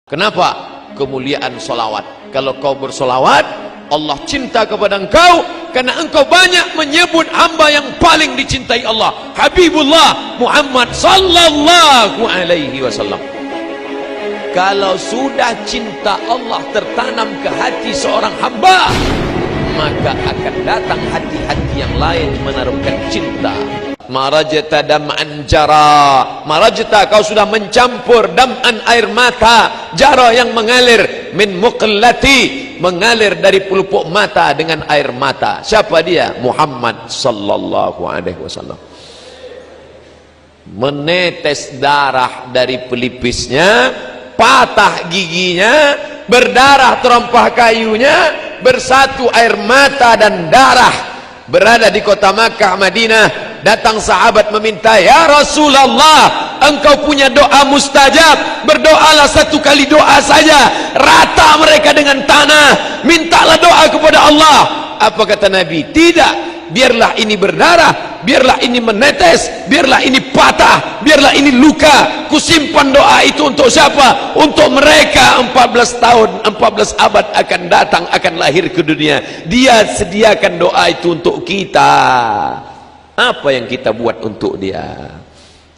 Kenapa? Kemuliaan solawat. Kalau kau bersolawat, Allah cinta kepada engkau karena engkau banyak menyebut hamba yang paling dicintai Allah, Habibullah Muhammad sallallahu alaihi wasallam. Kalau sudah cinta Allah tertanam ke hati seorang hamba, maka akan datang hati-hati yang lain menaruhkan cinta. Marajta dam'an jara, marajta, kau sudah mencampur dam'an, air mata, jara yang mengalir, min muqallati, mengalir dari pelupuk mata dengan air mata. Siapa dia? Muhammad sallallahu alaihi wasallam. Menetes darah dari pelipisnya, patah giginya, berdarah terompah kayunya, bersatu air mata dan darah. Berada di kota Makkah, Madinah, datang sahabat meminta, ya Rasulullah, engkau punya doa mustajab, berdoalah satu kali doa saja, rata mereka dengan tanah, mintalah doa kepada Allah. Apa kata Nabi? Tidak, biarlah ini berdarah, biarlah ini menetes, biarlah ini patah, biarlah ini luka, kusimpan doa itu untuk siapa? Untuk mereka 14 tahun, 14 abad akan datang, akan lahir ke dunia. Dia sediakan doa itu untuk kita. Apa yang kita buat untuk dia?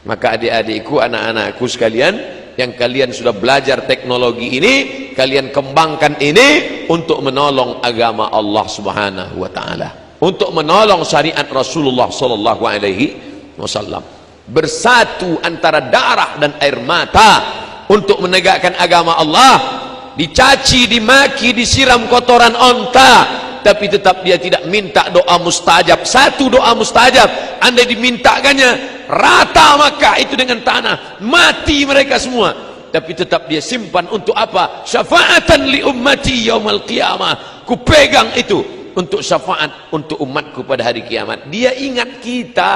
Maka adik-adikku, anak-anakku sekalian, yang kalian sudah belajar teknologi ini, kalian kembangkan ini untuk menolong agama Allah subhanahu wa ta'ala, untuk menolong syariat Rasulullah sallallahu alaihi wasallam. Bersatu antara darah dan air mata untuk menegakkan agama Allah. Dicaci, dimaki, disiram kotoran onta, tapi tetap dia tidak minta doa mustajab. Satu doa mustajab, andai dimintakannya, rata Makkah itu dengan tanah, mati mereka semua, tapi tetap dia simpan untuk apa? Syafaatan li ummati yaumal qiyamah. Ku pegang itu untuk syafaat untuk umatku pada hari kiamat. Dia ingat kita,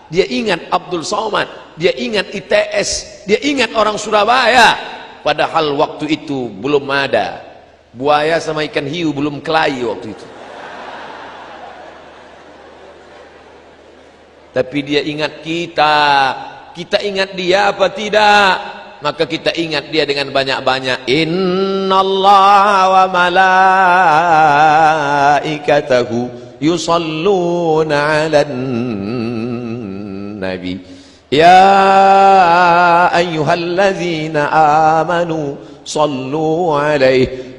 dia ingat Abdul Somad, dia ingat ITS, dia ingat orang Surabaya. Padahal waktu itu belum ada buaya sama ikan hiu, belum kelahi waktu itu. Tapi dia ingat kita. Kita ingat dia apa tidak? Maka kita ingat dia dengan banyak-banyak. Innallaha wa malaikatahu yusalluna 'alan nabi ya ayyuhalladzina amanu sallu alaihi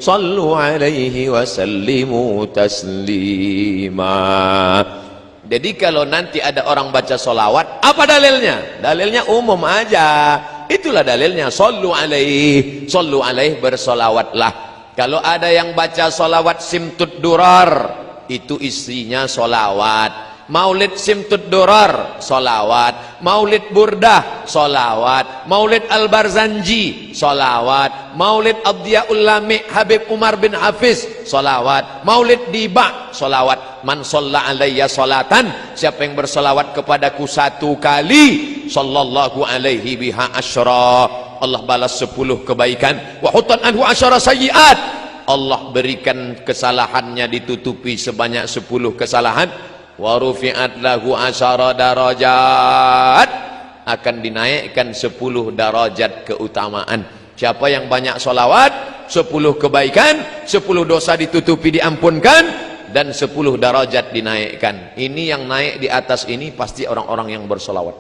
wa sallimu taslima. Jadi kalau nanti ada orang baca solawat, apa dalilnya? Dalilnya umum aja. Itulah dalilnya, sallu alaihi bersolawatlah. Kalau ada yang baca solawat simtud durar, itu isinya solawat. Maulid simtud durar, solawat. Maulid burdah, solawat. Maulid al-Barzanji, solawat. Maulid Abdiyaul Lami Habib Umar bin Hafiz, solawat. Maulid diba, solawat. Man sholla alayya sholatan, siapa yang bersolawat kepadaku satu kali, sallallahu alaihi biha asyra, Allah balas 10 kebaikan. Wa hutan anhu asyara sayyiat, Allah berikan kesalahannya ditutupi sebanyak 10 kesalahan. Wa rufi'at lahu asyara darajat, akan dinaikkan 10 darajat keutamaan. Siapa yang banyak solawat, 10 kebaikan, 10 dosa ditutupi diampunkan, dan 10 darajat dinaikkan. Ini yang naik di atas ini pasti orang-orang yang bersolawat.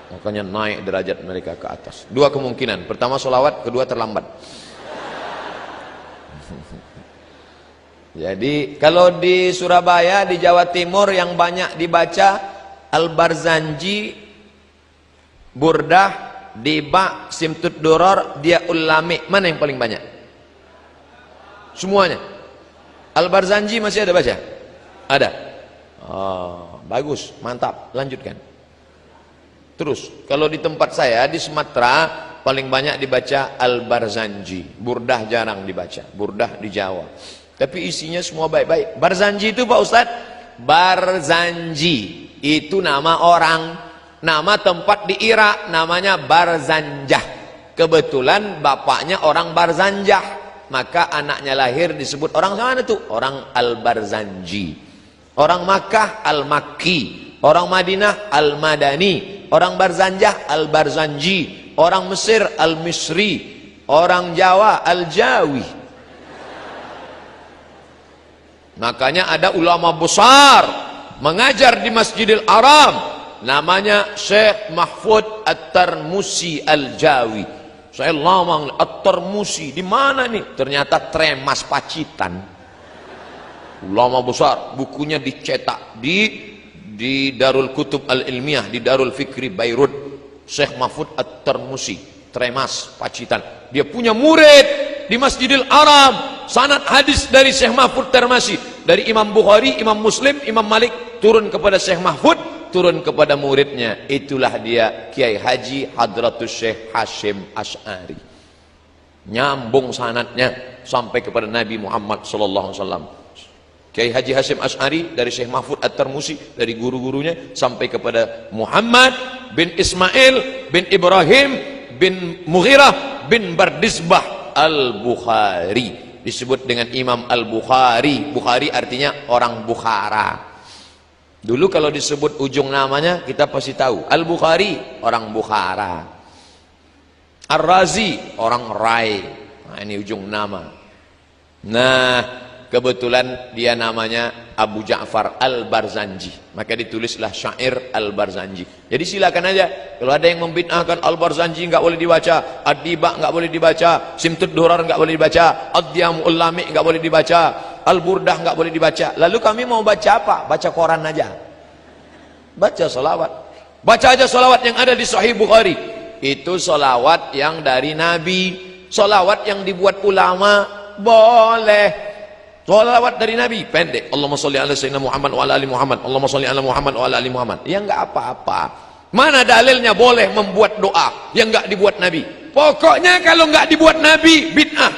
Makanya naik derajat mereka ke atas. Dua kemungkinan, pertama solawat, kedua terlambat. Jadi kalau di Surabaya, di Jawa Timur yang banyak dibaca Al-Barzanji, Burdah, Diba, Simtud Duror, Dia Ulami, mana yang paling banyak? Semuanya. Al-Barzanji masih ada baca? Ada. Oh, bagus, mantap, lanjutkan. Terus, kalau di tempat saya di Sumatera paling banyak dibaca Al-Barzanji. Burdah jarang dibaca, Burdah di Jawa. Tapi isinya semua baik-baik. Barzanji itu Pak Ustadz, Barzanji itu nama orang, nama tempat di Irak namanya Barzanjah. Kebetulan bapaknya orang Barzanjah, maka anaknya lahir disebut orang mana tuh? Orang Al-Barzanji. Orang Makkah Al-Makki, orang Madinah Al-Madani, orang Barzanjah Al-Barzanji. orang Mesir Al-Misri, orang Jawa Al-Jawi. Makanya ada ulama besar mengajar di Masjidil Haram, namanya Syekh Mahfud At-Tarmusi Al-Jawi. Saya lama At-Tarmusi di mana nih? Ternyata Tremas Pacitan. Ulama besar, bukunya dicetak di Darul Kutub Al-Ilmiah, di Darul Fikri Beirut. Syekh Mahfud At-Tarmusi, Tremas Pacitan. Dia punya murid di Masjidil Haram. Sanad hadis dari Syekh Mahfud Tarmusi, dari Imam Bukhari, Imam Muslim, Imam Malik, turun kepada Syekh Mahfud, turun kepada muridnya. Itulah dia Kiai Haji Hadratus Syekh Hashim Asy'ari. Nyambung sanadnya sampai kepada Nabi Muhammad sallallahu alaihi wasallam. Kiai Haji Hashim Asy'ari dari Syekh Mahfud At-Tarmusi, dari guru-gurunya sampai kepada Muhammad bin Ismail bin Ibrahim bin Mughirah bin Bardisbah Al-Bukhari. Disebut dengan Imam Al-Bukhari. Bukhari artinya orang Bukhara. Dulu kalau disebut ujung namanya kita pasti tahu. Al-Bukhari orang Bukhara, Ar-Razi orang Rai. Nah, ini ujung nama. Nah, kebetulan dia namanya Abu Ja'far Al-Barzanji, maka ditulislah syair Al-Barzanji. Jadi silakan aja, kalau ada yang membid'ahkan Al-Barzanji nggak boleh dibaca, Ad-Diba nggak boleh dibaca, Simtud Durar nggak boleh dibaca, Ad-Diyamul Lami nggak boleh dibaca, Al-Burdah nggak boleh dibaca. Lalu kami mau baca apa? Baca koran aja, baca salawat, baca aja salawat yang ada di Sahih Bukhari. Itu salawat yang dari Nabi. Salawat yang dibuat ulama boleh. Salawat dari Nabi pendek, Allahumma sholli ala sayyidina Muhammad wa ala ali Muhammad, Allahumma sholli ala Muhammad wa ala ali Muhammad. Ya enggak apa-apa. Mana dalilnya boleh membuat doa yang enggak dibuat Nabi? Pokoknya kalau enggak dibuat Nabi bid'ah.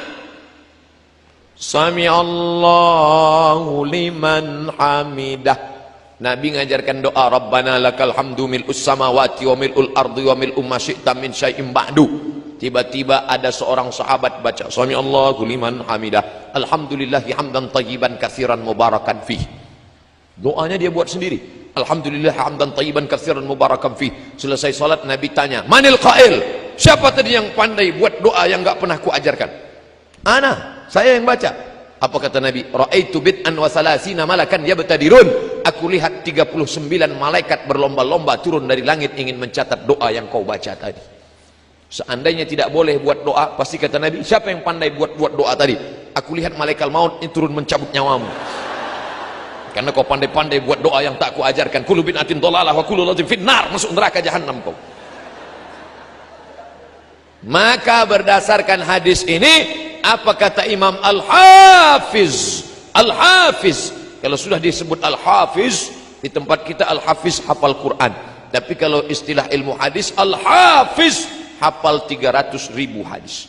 Sami Allahu liman hamidah. Nabi ngajarkan doa, Rabbana lakal hamdu mil'us samawati wa mil'ul ardi wa mil'u ma syi'ta min syai'in ba'du. Tiba-tiba ada seorang sahabat baca Sami Allahu liman hamidah, alhamdulillahi hamdan tayyiban katsiran mubarakan fih. Doanya dia buat sendiri, alhamdulillah hamdan tayyiban katsiran mubarakan fih. Selesai salat Nabi tanya, manil qail? Siapa tadi yang pandai buat doa yang enggak pernah ku ajarkan? Ana, saya yang baca. Apa kata Nabi? Ra'aitu bid'an wa salasina malakan yabtadirun. Aku lihat 39 malaikat berlomba-lomba turun dari langit ingin mencatat doa yang kau baca tadi. Seandainya tidak boleh buat doa, pasti kata Nabi, siapa yang pandai buat doa tadi? Aku lihat malaikat maut ini turun mencabut nyawamu. Karena kau pandai-pandai buat doa yang tak ku ajarkan. Kullu bid'atin dhalalah wa kullu dhalalah finnar, masuk neraka jahanam kau. Maka berdasarkan hadis ini, apa kata Imam Al-Hafiz? Al-Hafiz, kalau sudah disebut Al-Hafiz, di tempat kita Al-Hafiz hafal Quran. Tapi kalau istilah ilmu hadis, Al-Hafiz hafal 300.000 hadis.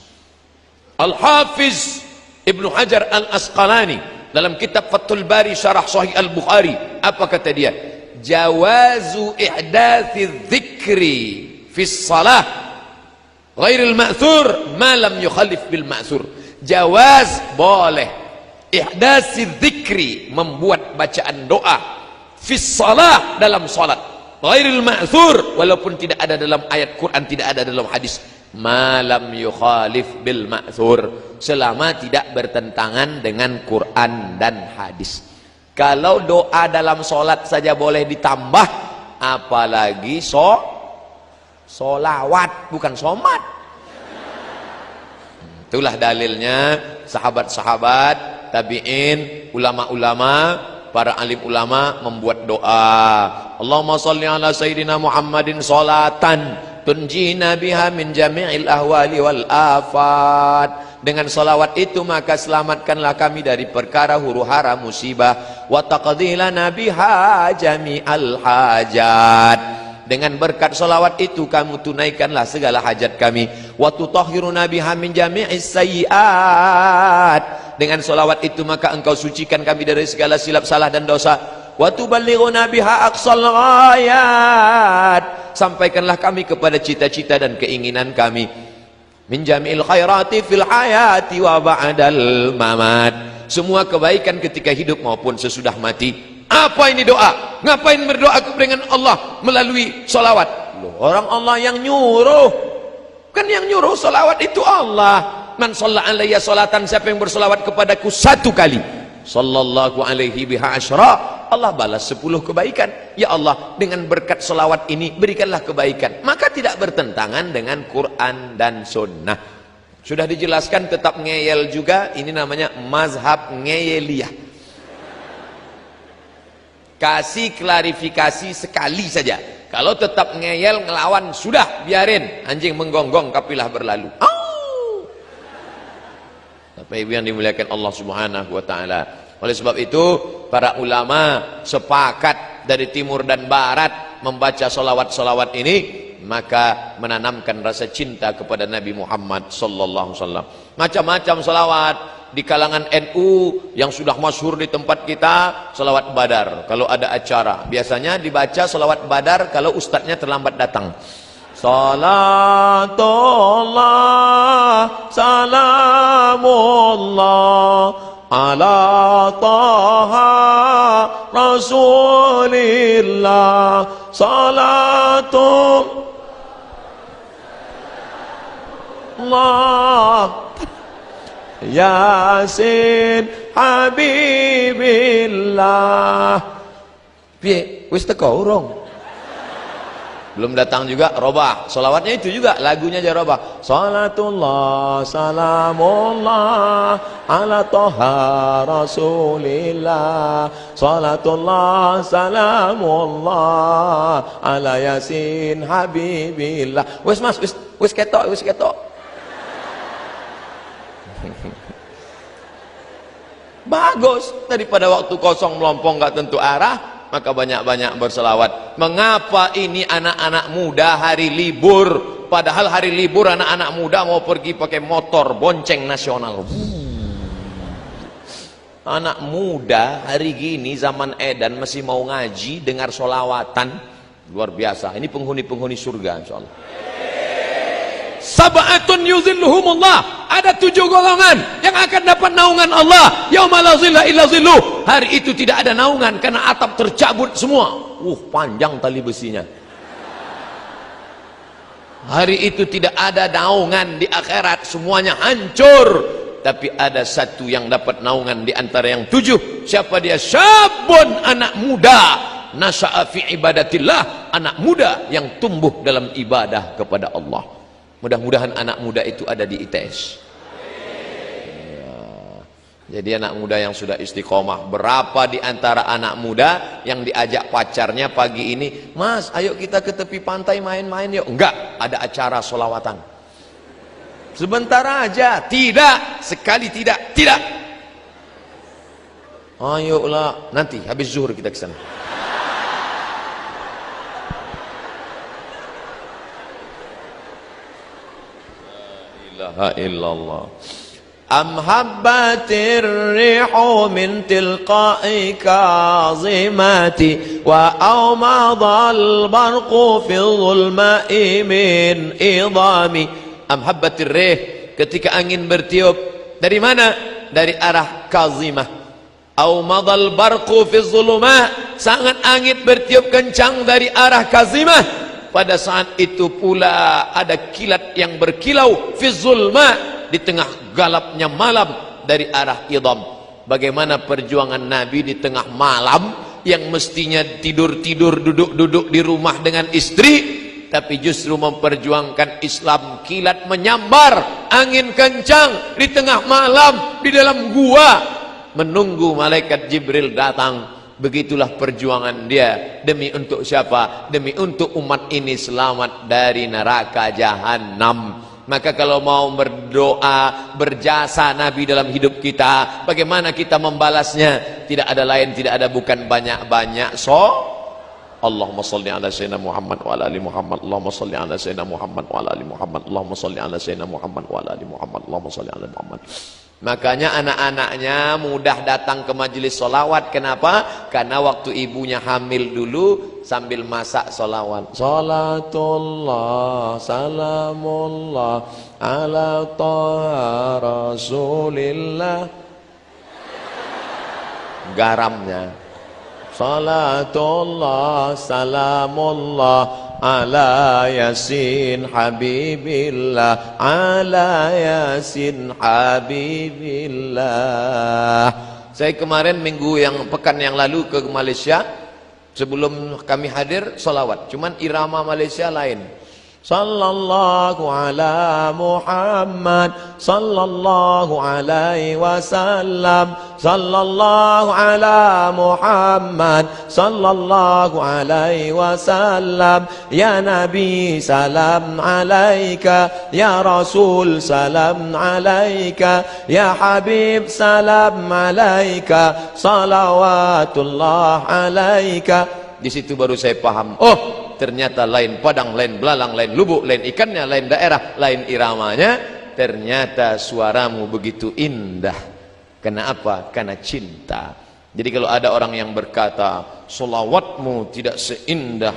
Al-Hafiz Ibnu Hajar Al-Asqalani dalam kitab Fathul Bari Syarah Sahih Al-Bukhari, apa kata dia? Jawazu ihdathi dzikri fi shalah ghairil ma'thur ma lam yukhalif bil ma'thur. Jawaz, boleh, ihdathi dzikri, membuat bacaan doa fi shalah, dalam salat, ghairil ma'thur, walaupun tidak ada dalam ayat Quran, tidak ada dalam hadis, malam yukhalif bil ma'thur, selama tidak bertentangan dengan Quran dan hadis. Kalau doa dalam solat saja boleh ditambah, apalagi solawat, bukan somat. Itulah dalilnya sahabat-sahabat, tabi'in, ulama-ulama, para alim ulama membuat doa. Allahumma sholli ala sayyidina Muhammadin sholatan tunjina biha min jami'il ahwali wal afat. Dengan salawat itu maka selamatkanlah kami dari perkara huru-hara musibah, wa taqdi lana biha jami'al hajat. Dengan berkat salawat itu kamu tunaikanlah segala hajat kami, wa tutahhiruna biha min jami'is sayyi'at. Dengan salawat itu maka engkau sucikan kami dari segala silap salah dan dosa, wa tuballighuna biha aqsal ghayat. Sampaikanlah kami kepada cita-cita dan keinginan kami, min jami'il khairati fil hayati wa ba'dal mamat. Semua kebaikan ketika hidup maupun sesudah mati. Apa ini doa? Ngapain berdoa dengan Allah melalui salawat? Loh, orang Allah yang nyuruh. Kan yang nyuruh salawat itu Allah. Man shalla alayya salatan, siapa yang bersalawat kepadaku 1 kali, sallallahu alaihi biha asyra, Allah balas 10 kebaikan. Ya Allah, dengan berkat salawat ini berikanlah kebaikan. Maka tidak bertentangan dengan Quran dan Sunnah. Sudah dijelaskan, tetap ngeyel juga. Ini namanya mazhab ngeyeliyah. Kasih klarifikasi sekali saja. Kalau tetap ngeyel ngelawan, sudah biarin, anjing menggonggong kapilah berlalu. Bapak Ibu yang dimuliakan Allah Subhanahu wa taala. Oleh sebab itu, para ulama sepakat dari timur dan barat membaca salawat-salawat ini, maka menanamkan rasa cinta kepada Nabi Muhammad sallallahu alaihi wasallam. Macam-macam salawat di kalangan NU yang sudah masyhur di tempat kita, salawat Badar. Kalau ada acara, biasanya dibaca salawat Badar kalau ustadznya terlambat datang. Salatullah salamullah ala taha rasulillah salatullah Yasin Habibillah. Piye? Wis teko urung? Belum datang juga, robah. Salawatnya itu juga, lagunya aja robah. Salatullah salamullah ala toha rasulillah. Salatullah salamullah ala yasin habibillah. Wis mas, wis ketok, wis ketok. Bagus, daripada waktu kosong melompong gak tentu arah, maka banyak-banyak berselawat. Mengapa ini anak-anak muda hari libur, padahal hari libur anak-anak muda mau pergi pakai motor bonceng nasional. Anak muda hari gini zaman edan masih mau ngaji, dengar solawatan, luar biasa. Ini penghuni-penghuni surga insyaallah. Sab'atun yuzilluhumullah, ada 7 golongan yang akan dapat naungan Allah. Yauma la zilla illa zilluh, hari itu tidak ada naungan karena atap tercabut semua. Panjang tali besinya. Hari itu tidak ada naungan di akhirat, semuanya hancur. Tapi ada satu yang dapat naungan di antara yang 7. Siapa dia? Syabun, anak muda, nasya'a fi ibadatillah, anak muda yang tumbuh dalam ibadah kepada Allah. Mudah-mudahan anak muda itu ada di ITS ya. Jadi anak muda yang sudah istiqomah. Berapa di antara anak muda yang diajak pacarnya pagi ini, mas ayo kita ke tepi pantai main-main yuk. Enggak, ada acara solawatan. Sebentar aja. Tidak, sekali tidak. Tidak. Ayolah, nanti habis zuhur kita ke sana. Illallah. Am habbatir rihu min tilqa'i kazimati wa awmadal barqu fi dhulma'i min idami. Am habbatir rih, ketika angin bertiup dari mana? Dari arah kazimah. Awmadal barqu fi dhulma, sangat angin bertiup kencang dari arah kazimah. Pada saat itu pula ada kilat yang berkilau fi zulma, di tengah galapnya malam dari arah idham. Bagaimana perjuangan Nabi di tengah malam yang mestinya tidur-tidur, duduk-duduk di rumah dengan istri, tapi justru memperjuangkan Islam. Kilat menyambar, angin kencang di tengah malam di dalam gua menunggu malaikat Jibril datang. Begitulah perjuangan dia. Demi untuk siapa? Demi untuk umat ini selamat dari neraka jahanam. Maka kalau mau berdoa, berjasa Nabi dalam hidup kita, bagaimana kita membalasnya? Tidak ada lain, tidak ada bukan banyak-banyak. Allahumma salli ala sayyidina Muhammad wa ala ali Muhammad. Allahumma salli ala sayyidina Muhammad wa ala ali Muhammad. Allahumma salli ala sayyidina Muhammad wa ala ali Muhammad. Allahumma salli ala Muhammad. Makanya anak-anaknya mudah datang ke majelis solawat. Kenapa? Karena waktu ibunya hamil dulu sambil masak solawat. Salatullah salamullah ala taha rasulillah. Garamnya. Salatullah salamullah ala yasin habibillah, ala yasin habibillah. Saya kemarin pekan yang lalu ke Malaysia. Sebelum kami hadir salawat, cuman irama Malaysia lain. Sallallahu ala Muhammad, sallallahu alaihi wasallam, sallallahu ala Muhammad, sallallahu alaihi wasallam. Ya Nabi salam alaika, ya Rasul salam alaika, ya Habib salam alaika, salawatullah alaika. Di situ baru saya paham, oh ternyata lain padang, lain belalang, lain lubuk, lain ikannya, lain daerah, lain iramanya. Ternyata suaramu begitu indah. Kenapa? Karena cinta. Jadi kalau ada orang yang berkata solawatmu tidak seindah,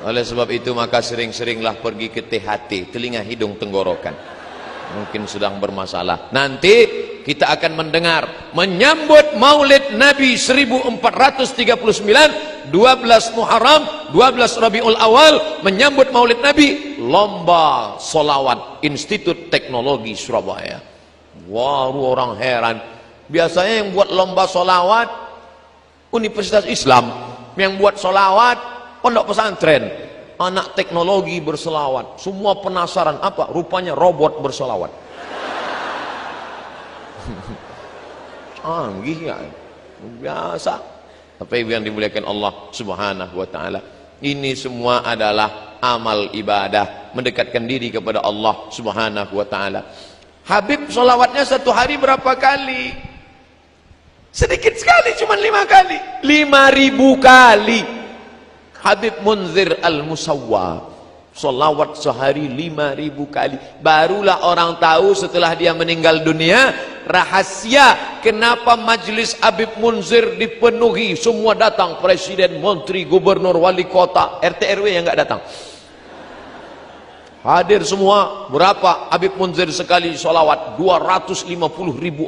oleh sebab itu maka sering-seringlah pergi ke THT, telinga hidung tenggorokan. Mungkin sedang bermasalah. Nanti kita akan mendengar menyambut Maulid Nabi 1439, 12 Muharram, 12 Rabiul Awal, menyambut Maulid Nabi, lomba solawat Institut Teknologi Surabaya. Wah, orang heran. Biasanya yang buat lomba solawat Universitas Islam, yang buat solawat pondok pesantren. Anak teknologi berselawat, semua penasaran apa rupanya robot berselawat. Canggih ya, biasa. Tapi yang dimuliakan Allah Subhanahu wa taala, ini semua adalah amal ibadah, mendekatkan diri kepada Allah Subhanahu wa taala. Habib selawatnya satu hari berapa kali? Sedikit sekali, cuma 5 kali. 5.000 kali. Habib Munzir Al-Musawwa solawat sehari 5.000 kali. Barulah orang tahu setelah dia meninggal dunia rahasia kenapa majlis Habib Munzir dipenuhi, semua datang, presiden, menteri, gubernur, wali kota, RT RW yang enggak datang hadir semua. Berapa Habib Munzir sekali solawat? 250.000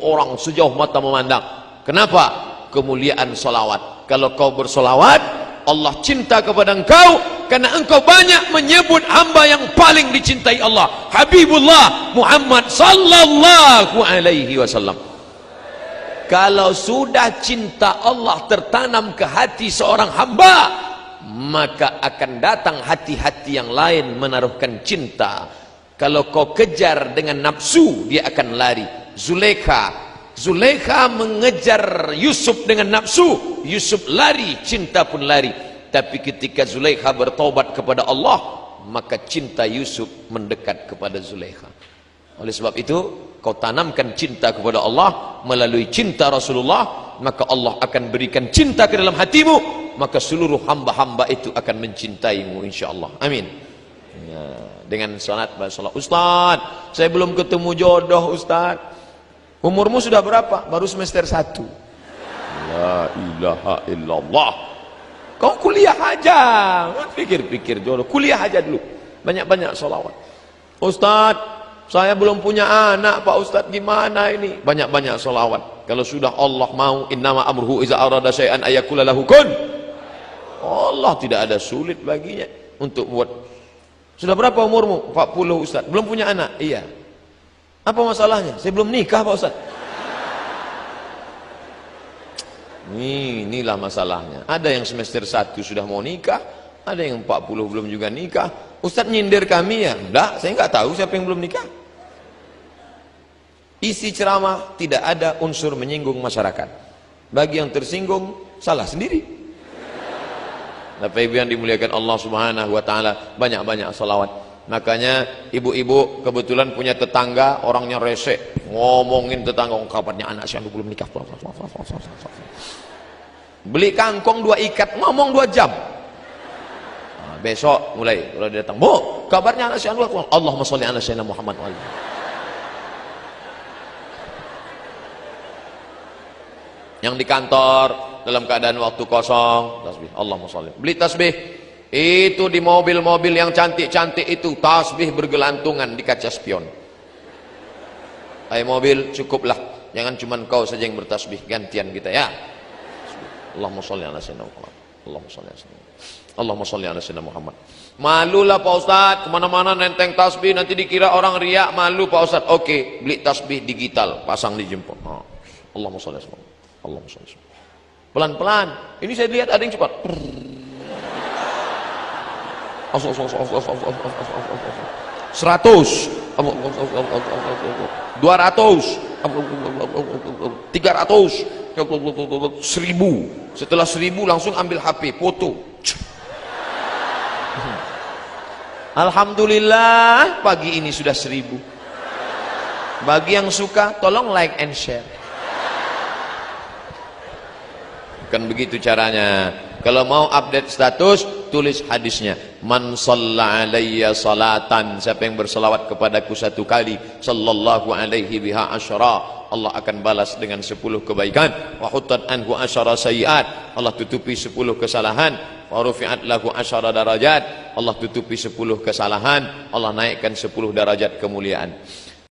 orang sejauh mata memandang. Kenapa? Kemuliaan solawat. Kalau kau bersolawat, Allah cinta kepada engkau karena engkau banyak menyebut hamba yang paling dicintai Allah, Habibullah Muhammad sallallahu alaihi wasallam. Kalau sudah cinta Allah tertanam ke hati seorang hamba, maka akan datang hati-hati yang lain menaruhkan cinta. Kalau kau kejar dengan nafsu, dia akan lari. Zulaikha mengejar Yusuf dengan nafsu, Yusuf lari, cinta pun lari. Tapi ketika Zulaikha bertobat kepada Allah, maka cinta Yusuf mendekat kepada Zulaikha. Oleh sebab itu, kau tanamkan cinta kepada Allah melalui cinta Rasulullah, maka Allah akan berikan cinta ke dalam hatimu, maka seluruh hamba-hamba itu akan mencintaimu insyaallah. Amin. Ya, dengan salat Ustaz, saya belum ketemu jodoh Ustaz. Umurmu sudah berapa? Baru semester 1. La ilaha illallah. Kau kuliah aja. Pikir-pikir jodoh. Kuliah aja dulu. Banyak-banyak sholawat. Ustaz, saya belum punya anak Pak Ustaz, gimana ini? Banyak-banyak sholawat. Kalau sudah Allah mau, innama amruhu iza arada syai'an ayakula lahu kun. Allah tidak ada sulit baginya untuk buat. Sudah berapa umurmu? 40 Ustaz. Belum punya anak? Iya. Apa masalahnya? Saya belum nikah Pak Ustaz. Inilah masalahnya. Ada yang semester 1 sudah mau nikah, ada yang 40 belum juga nikah. Ustaz nyindir kami ya? Enggak, saya enggak tahu siapa yang belum nikah. Isi ceramah tidak ada unsur menyinggung masyarakat. Bagi yang tersinggung, salah sendiri. Bapak Ibu yang dimuliakan Allah Subhanahu wa taala, banyak-banyak salawat. Makanya ibu-ibu kebetulan punya tetangga orangnya rese, ngomongin tetangga, kabarnya anak saya belum nikah. Beli kangkong 2 ikat, ngomong 2 jam. Nah, besok mulai kalau dia datang, "Bu, kabarnya anak saya belum." Allahumma sholli ala sayyidina Muhammad wa alihi. Yang di kantor dalam keadaan waktu kosong, tasbih, Allahumma sholli. Beli tasbih. Itu di mobil-mobil yang cantik-cantik itu tasbih bergelantungan di kaca spion. Hai mobil, cukuplah, jangan cuma kau saja yang bertasbih, gantian kita ya. Allahumma sholli ala sayyidina Muhammad. Allahumma sholli ala sayyidina Muhammad. Allahumma sholli ala sayyidina Muhammad. Malulah Pak Ustadz, kemana-mana nenteng tasbih, nanti dikira orang riak, malu Pak Ustadz. Oke, beli tasbih digital, pasang di jempol. Allahumma sholli ala sayyidina Muhammad. Allahumma sholli ala sayyidina Muhammad. Pelan-pelan. Ini saya lihat ada yang cepat. 100, 200, 300, 1000. Setelah 1000 langsung ambil HP, foto. Alhamdulillah, pagi ini sudah 1000. Bagi yang suka, tolong like and share. Kan begitu caranya. Kalau mau update status, tulis hadisnya. Man shalla alayya salatan, siapa yang berselawat kepadaku 1 kali, sallallahu alaihi biha asyara, Allah akan balas dengan 10 kebaikan. Wa huttat anhu asyara sayiat, Allah tutupi 10 kesalahan. Wa rufi'at lahu asyara darajat, Allah tutupi 10 kesalahan, Allah naikkan 10 darajat kemuliaan.